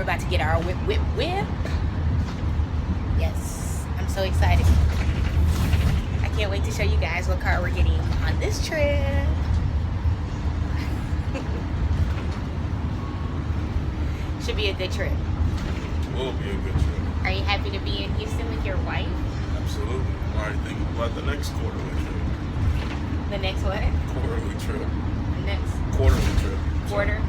we're about to get our whip. Yes, I'm so excited. I can't wait to show you guys what car we're getting on this trip. Should be a good trip. Will be a good trip. Are you happy to be in Houston with your wife? Absolutely. I'm already thinking about the next quarterly trip. The next what? Quarterly trip. Next Quarterly trip. quarter?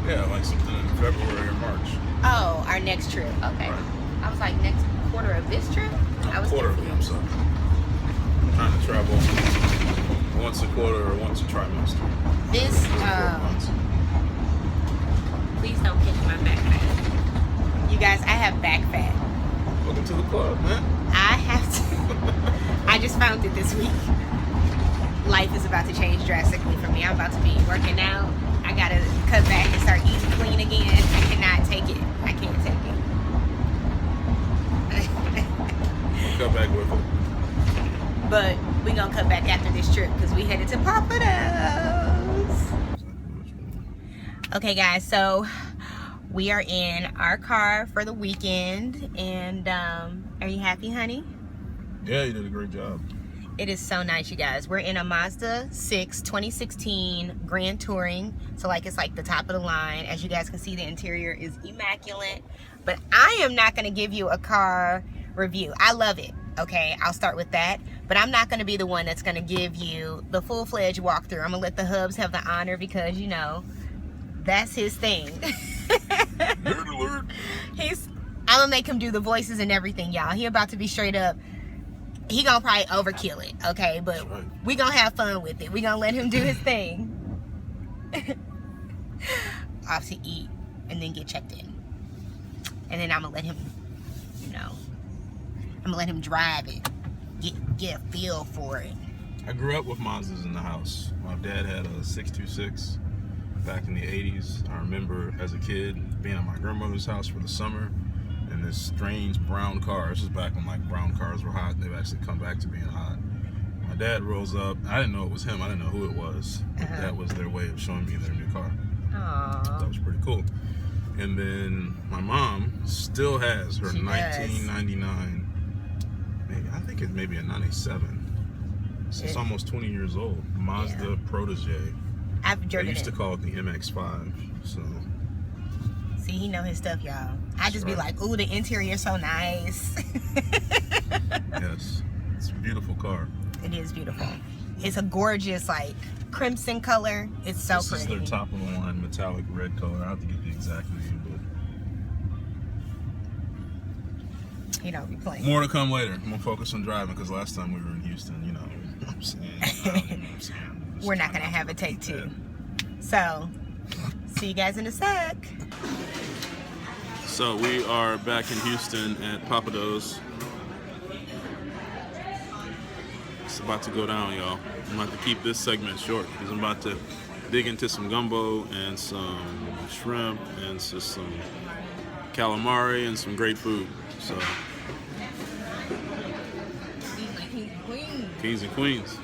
Yeah, like something in February or March. Oh, our next trip. Okay. Right. I was like, next quarter of this trip? I was Quarterly, I'm confused. sorry. I'm trying to travel once a quarter or once a trimester. This, 4 months. please don't pinch my back fat. You guys, I have back fat. Welcome to the club, man. I have to. I just found it this week. Life is about to change drastically for me. I'm about to be working out. I gotta cut back and start eating clean again. I cannot take it. I can't take it. We'll cut back with it. But we gonna cut back after this trip because we headed to Papados. Okay, guys, so we are in our car for the weekend, and are you happy, honey? Yeah, you did a great job. It is so nice, you guys. We're in a Mazda 6 2016 Grand Touring. So it's like the top of the line. As you guys can see, the interior is immaculate. But I am not going to give you a car review. I love it. Okay, I'll start with that. But I'm not going to be the one that's going to give you the full-fledged walkthrough. I'm going to let the hubs have the honor because, you know, that's his thing. Nerd alert. I'm going to make him do the voices and everything, y'all. He about to be straight up. He gonna probably overkill it, okay? But right. We gonna have fun with it. We gonna let him do his thing. Off to eat and then get checked in. And then I'm gonna let him, you know, I'm gonna let him drive it. Get a feel for it. I grew up with Mazdas in the house. My dad had a 626 back in the 80s. I remember as a kid being at my grandmother's house for the summer. And this strange brown car. This is back when like brown cars were hot. They've actually come back to being hot. My dad rolls up. I didn't know it was him. I didn't know who it was. That was their way of showing me their new car. Aww. That was pretty cool. And then my mom still has her 1999. Maybe I think it's maybe a 97. So it's almost 20 years old. Mazda Protege. I've driven They used it. to call it the MX-5. So. See, he know his stuff, y'all. I just be like, ooh, the interior's so nice. Yes, it's a beautiful car. It is beautiful. It's a gorgeous, like, crimson color. It's so pretty. This is their top of the line metallic red color. I have to get the exact name, but You don't be playing. more to come later. I'm gonna focus on driving because last time we were in Houston, you know what I'm saying. We're not gonna have a take two. So, see you guys in a sec. So we are back in Houston at Papados. It's about to go down, y'all. I'm about to keep this segment short because I'm about to dig into some gumbo and some shrimp and just some calamari and some great food. So, kings and queens.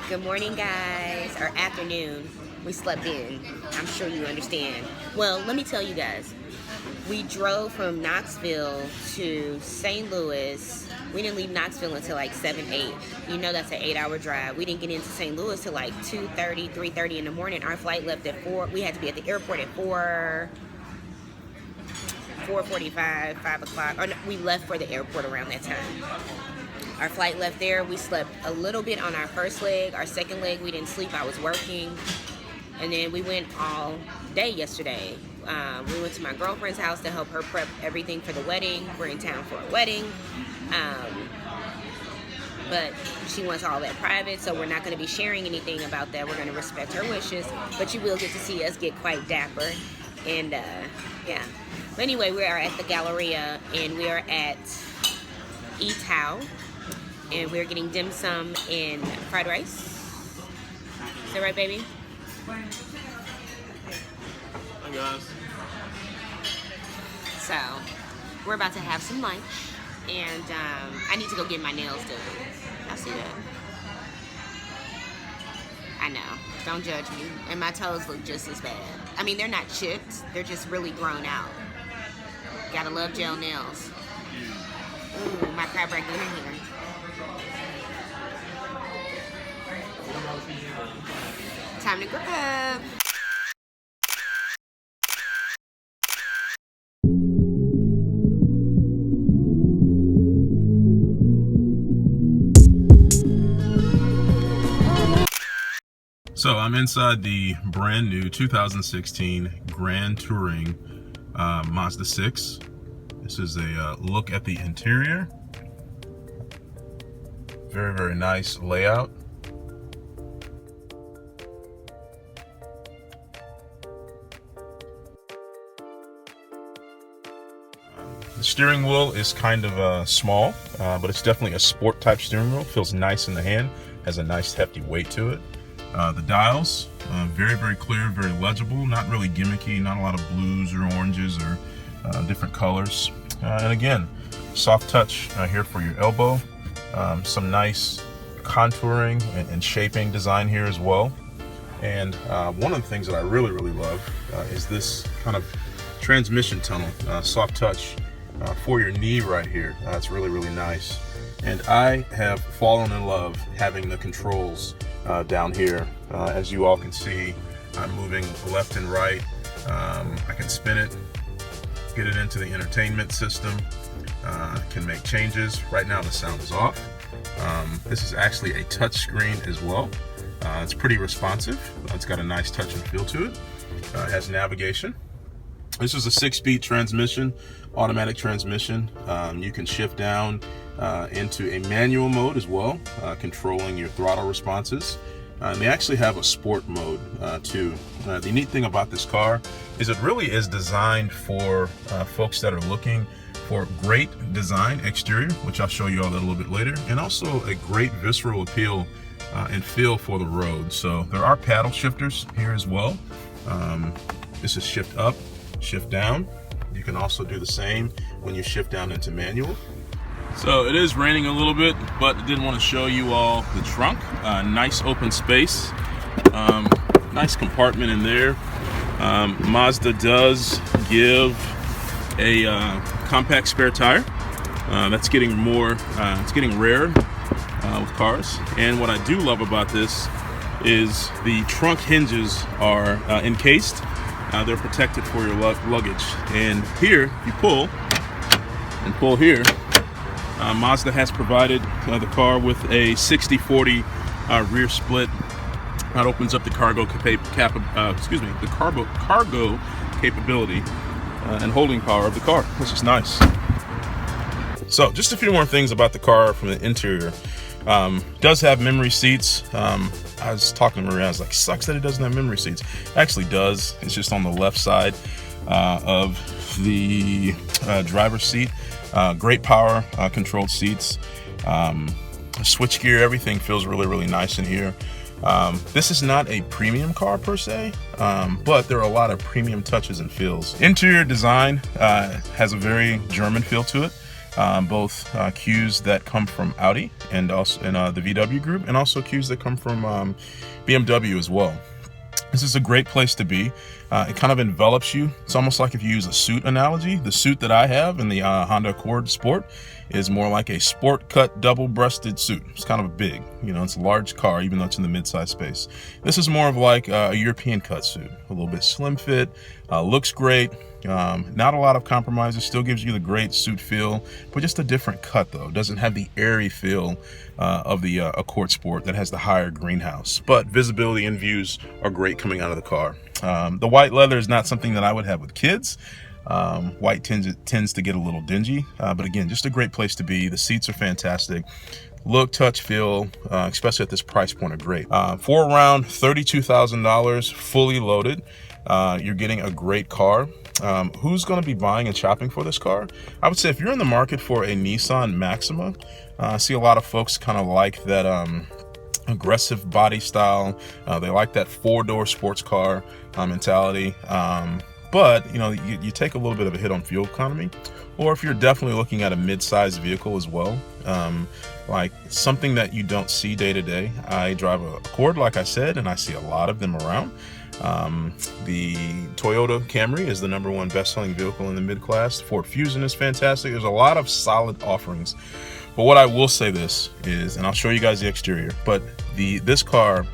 Good morning, guys, or afternoon. We slept in. I'm sure you understand. Well, let me tell you guys. We drove from Knoxville to St. Louis. We didn't leave Knoxville until like 7, 8. You know that's an 8-hour drive. We didn't get into St. Louis till like 2:30, 3:30 in the morning. Our flight left at 4. We had to be at the airport at 4:45, 5 o'clock. Or no, we left for the airport around that time. Our flight left there. We slept a little bit on our first leg. Our second leg, we didn't sleep. I was working. And then we went all day yesterday. We went to my girlfriend's house to help her prep everything for the wedding. We're in town for a wedding. But she wants all that private, so we're not going to be sharing anything about that. We're going to respect her wishes. But you will get to see us get quite dapper. And, yeah. But anyway, we are at the Galleria, and we are at Etao. And we're getting dim sum and fried rice. Is that right, baby? Hi, guys. So, we're about to have some lunch. And I need to go get my nails done. I'll see that. I know. Don't judge me. And my toes look just as bad. I mean, they're not chipped. They're just really grown out. Gotta love gel nails. Ooh, my crab regular here. Time to grab. So I'm inside the brand new 2016 Grand Touring Mazda 6. This is a look at the interior. Very, very nice layout. The steering wheel is kind of small, but it's definitely a sport type steering wheel. Feels nice in the hand, has a nice hefty weight to it. The dials, very, very clear, very legible, not really gimmicky, not a lot of blues or oranges or different colors. And again, soft touch here for your elbow. Some nice contouring and shaping design here as well. And one of the things that I really, really love is this kind of transmission tunnel, soft touch for your knee right here. It's really, really nice. And I have fallen in love having the controls down here. As you all can see, I'm moving left and right. I can spin it, get it into the entertainment system, can make changes. Right now the sound is off. This is actually a touch screen as well. It's pretty responsive. It's got a nice touch and feel to it. It has navigation. This is a 6-speed transmission, automatic transmission. You can shift down into a manual mode as well, controlling your throttle responses. And they actually have a sport mode too. The neat thing about this car is it really is designed for folks that are looking for great design exterior, which I'll show you all that a little bit later, and also a great visceral appeal and feel for the road. So there are paddle shifters here as well. This is shift up, shift down. You can also do the same when you shift down into manual. So it is raining a little bit, but I did want to show you all the trunk. Nice open space, nice compartment in there. Mazda does give a compact spare tire. That's getting more, it's getting rare with cars. And what I do love about this is the trunk hinges are encased. They're protected for your luggage. And here, you pull and pull here. Mazda has provided the car with a 60-40 rear split. That opens up the cargo cargo capability and holding power of the car, which is nice. So just a few more things about the car from the interior. Does have memory seats. I was talking to Maria, I was like, sucks that it doesn't have memory seats. It actually does. It's just on the left side of the driver's seat. Great power controlled seats. Switch gear, everything feels really, really nice in here. This is not a premium car per se, but there are a lot of premium touches and feels. Interior design has a very German feel to it. Both cues that come from Audi and also in the VW group, and also cues that come from BMW as well. This is a great place to be. It kind of envelops you. It's almost like if you use a suit analogy. The suit that I have in the Honda Accord Sport is more like a sport cut double-breasted suit. It's kind of big, you know, it's a large car, even though it's in the mid-size space. This is more of like a European cut suit, a little bit slim fit, looks great. Not a lot of compromises, still gives you the great suit feel, but just a different cut though. Doesn't have the airy feel of the Accord Sport that has the higher greenhouse. But visibility and views are great coming out of the car. The white leather is not something that I would have with kids. White tends to get a little dingy, but again, just a great place to be. The seats are fantastic. Look, touch, feel, especially at this price point, are great. For around $32,000, fully loaded, you're getting a great car. Who's going to be buying and shopping for this car? I would say if you're in the market for a Nissan Maxima, I see a lot of folks kind of like that aggressive body style. They like that four-door sports car mentality. but you know, you take a little bit of a hit on fuel economy. Or if you're definitely looking at a mid-sized vehicle as well, like something that you don't see day to day. I drive a Accord, like I said, and I see a lot of them around. The Toyota Camry is the #1 best-selling vehicle in the mid-class. Ford Fusion is fantastic. There's a lot of solid offerings. But what I will say this is, and I'll show you guys the exterior, but this car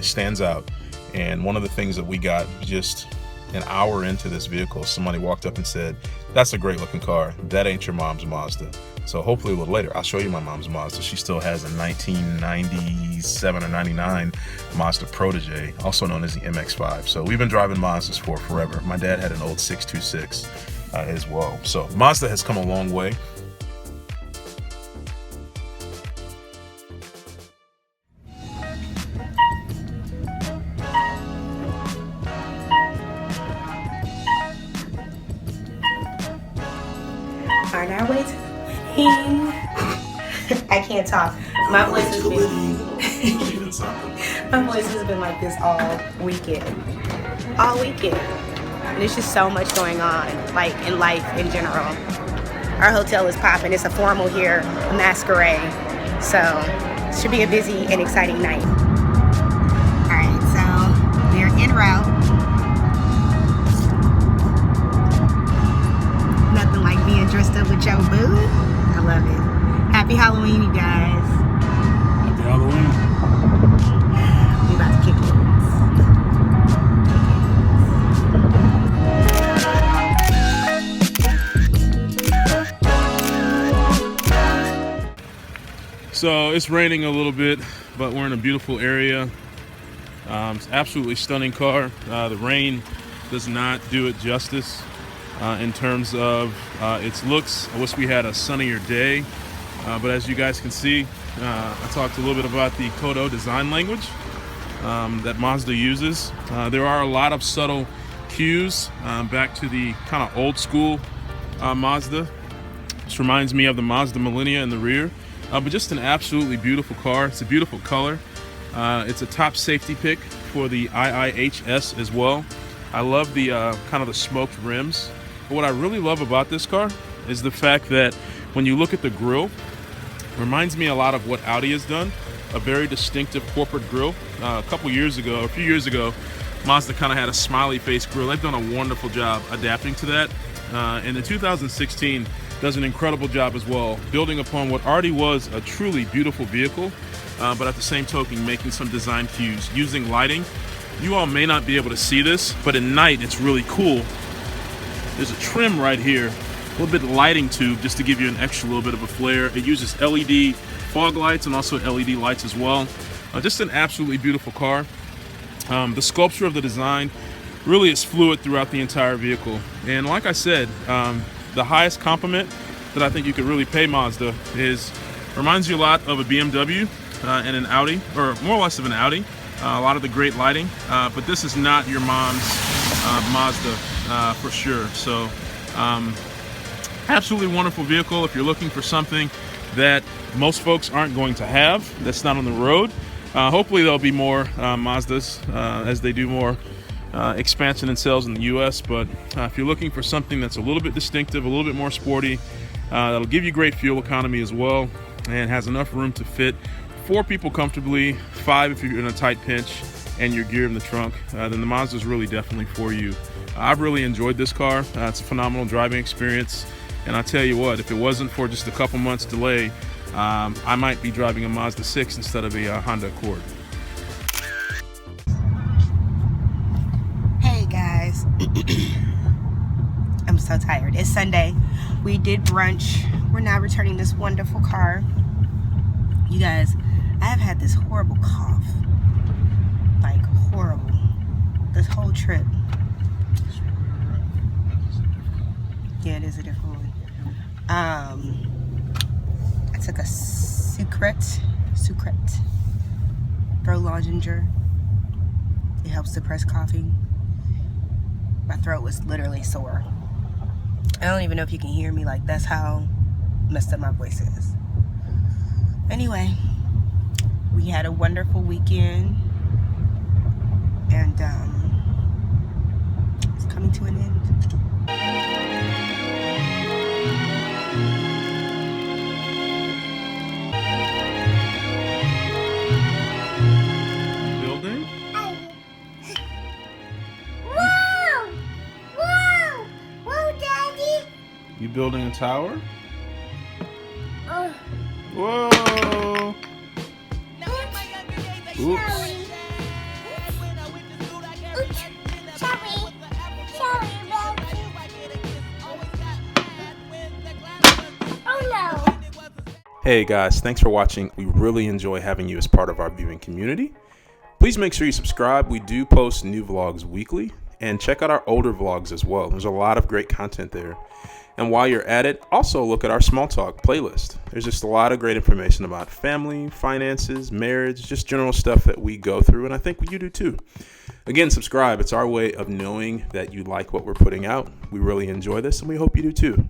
stands out. And one of the things that we got just an hour into this vehicle, somebody walked up and said, "That's a great looking car. That ain't your mom's Mazda." So hopefully a little later, I'll show you my mom's Mazda. She still has a 1997 or 99 Mazda Protege, also known as the MX-5. So we've been driving Mazdas for forever. My dad had an old 626 as well. So Mazda has come a long way. On our way to the wedding. I can't talk. My voice has been like this all weekend. All weekend. And there's just so much going on, like in life in general. Our hotel is popping. It's a formal here, a masquerade. So it should be a busy and exciting night. Alright, so we're en route. Nothing like being dressed up with your boo. I love it. Happy Halloween, you guys. Happy Halloween. We about to kick it. So it's raining a little bit, but we're in a beautiful area. It's absolutely stunning car. The rain does not do it justice. In terms of its looks. I wish we had a sunnier day, but as you guys can see, I talked a little bit about the Kodo design language that Mazda uses. There are a lot of subtle cues back to the kind of old school Mazda. This reminds me of the Mazda Millennia in the rear, but just an absolutely beautiful car. It's a beautiful color. It's a top safety pick for the IIHS as well. I love the kind of the smoked rims. But what I really love about this car is the fact that when you look at the grille, it reminds me a lot of what Audi has done, a very distinctive corporate grille. A few years ago, Mazda kind of had a smiley face grille. They've done a wonderful job adapting to that. And in 2016, does an incredible job as well, building upon what already was a truly beautiful vehicle, but at the same token, making some design cues, using lighting. You all may not be able to see this, but at night, it's really cool. There's a trim right here, a little bit of lighting tube just to give you an extra little bit of a flare. It uses LED fog lights and also LED lights as well. Just an absolutely beautiful car. The sculpture of the design really is fluid throughout the entire vehicle. And like I said, the highest compliment that I think you could really pay Mazda reminds you a lot of a BMW and an Audi, or more or less of an Audi. A lot of the great lighting, but this is not your mom's Mazda for sure. So absolutely wonderful vehicle if you're looking for something that most folks aren't going to have, that's not on the road. Hopefully there'll be more Mazdas as they do more expansion in sales in the US, but if you're looking for something that's a little bit distinctive, a little bit more sporty, that'll give you great fuel economy as well, and has enough room to fit 4 people comfortably, 5 if you're in a tight pinch, and your gear in the trunk, then the Mazda is really definitely for you. I've really enjoyed this car. It's a phenomenal driving experience, and I tell you what, if it wasn't for just a couple months delay, I might be driving a Mazda 6 instead of a Honda Accord. Hey guys, I'm so tired. It's Sunday. We did brunch. We're now returning this wonderful car. You guys, I have had this horrible cough, like horrible, this whole trip. Yeah, it is a different one. I took a Sucrete rolll. It helps suppress coughing. My throat was literally sore. I don't even know if you can hear me. Like, that's how messed up my voice is. Anyway, we had a wonderful weekend, and it's coming to an end. Building? Whoa! Whoa! Whoa, Daddy! You building a tower? Oh, Whoa! Oops. Sorry, oh no! Hey guys, thanks for watching. We really enjoy having you as part of our viewing community. Please make sure you subscribe. We do post new vlogs weekly, and check out our older vlogs as well. There's a lot of great content there. And while you're at it, also look at our small talk playlist. There's just a lot of great information about family, finances, marriage, just general stuff that we go through, and I think you do too. Again, subscribe. It's our way of knowing that you like what we're putting out. We really enjoy this, and we hope you do too.